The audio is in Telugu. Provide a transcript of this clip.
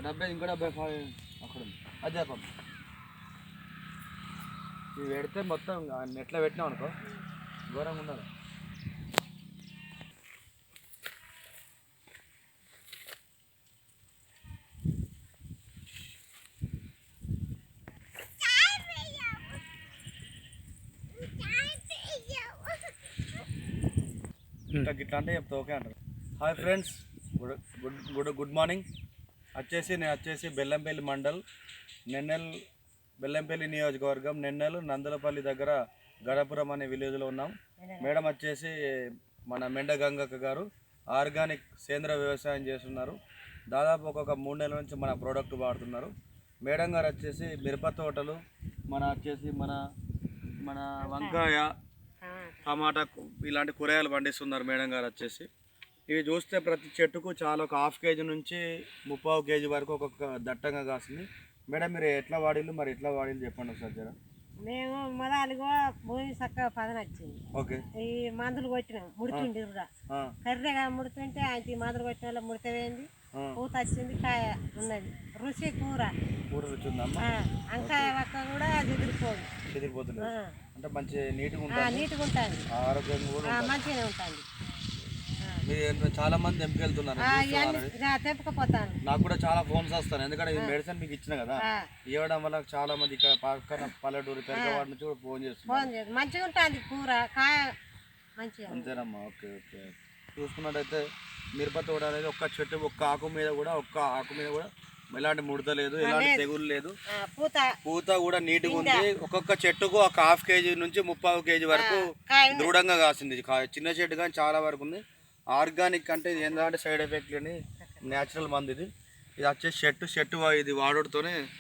డెబ్బై ఇంకో 75 అక్కడ ఉంది. అది చెప్పండి. ఇవి పెడితే మొత్తం నెట్లో పెట్టినాం అనుకో ఘోరంగా ఉండాలి. ఇంకా గిట్లా అంటే చెప్తా ఓకే అంటారు. Hi friends, good morning. నేను వచ్చేసి బెల్లంపల్లి మండల్, నెన్నెల్, బెల్లంపల్లి నియోజకవర్గం, నెన్నెల్ నందలపల్లి దగ్గర గడపురం అనే విలేజ్లో ఉన్నాం. మేడం వచ్చేసి మన మెండ గంగక్క గారు ఆర్గానిక్ సేంద్రియ వ్యవసాయం చేస్తున్నారు. దాదాపు ఒక 3 నెలల నుంచి మన ప్రోడక్ట్ వాడుతున్నారు. మేడం గారు వచ్చేసి మిరప తోటలు, మన వంకాయ, టమాటా ఇలాంటి కూరగాయలు పండిస్తున్నారు మేడం గారు వచ్చేసి. ఇవి చూస్తే ప్రతి చెట్టుకు చాలా ఒక 1/2 కేజీ నుంచి 3/4 కేజీ వరకు ఒక్కొక్క దట్టంగా కాస్తుంది. మేడం మీరు ఎట్లా వాడిల్లు, మరి ఎట్లా వాడిల్లు చెప్పండి ఒకసారి జర. మేము మొదలుగా భూమి చక్కగా పదన వచ్చింది. ఓకే. ఈ మందులు కొట్టినాం, ముడుతుండి కర్రెగా ముడుతుంటే ఆయన మందులు కొట్టిన వల్ల ముడితేంది, పూత వచ్చింది, కాయ ఉన్నది, రుచి కూర రుచి ఉందమ్మా. వంకాయ ఒక్క కూడా చెదిరిపోతుంది. అంటే మంచి నీట్గా ఉంటుంది, ఆరోగ్యంగా కూడా మంచిగానే ఉంటుంది. మీరు చాలా మంది తెంపుకెళ్తున్నారు, తెంపుకపోతాను. నాకు కూడా చాలా ఫోన్స్ వస్తాను, ఎందుకంటే ఈ మెడిసిన్ మీకు ఇచ్చిన కదా, ఇవ్వడం వల్ల చాలా మంది ఇక్కడ పక్కన పల్లెటూరు పెద్దవాడి నుంచి కూడా ఫోన్ చేస్తున్నారు. మంచిగా ఉంటుంది కూర, కాయ మంచిగా. అంతేనమ్మా. Okay okay. చూసుకున్నట్టయితే మిరప తోట అనేది ఒక్క చెట్టు ఒక్క ఆకు మీద కూడా ఎలాంటి ముడత లేదు, ఎలాంటి తెగులు లేదు, పూత కూడా నీట్గా ఉంది. ఒక్కొక్క చెట్టుకు ఒక 1/2 కేజీ నుంచి 3/4 కేజీ వరకు దృఢంగా కాసింది. చిన్న చెట్టు కానీ చాలా వరకు ఉంది. ఆర్గానిక్ అంటే ఇది ఏంటంటే సైడ్ ఎఫెక్ట్ లేని న్యాచురల్ మంది ఇది. వచ్చేసి చెట్టు ఇది వాడుతోనే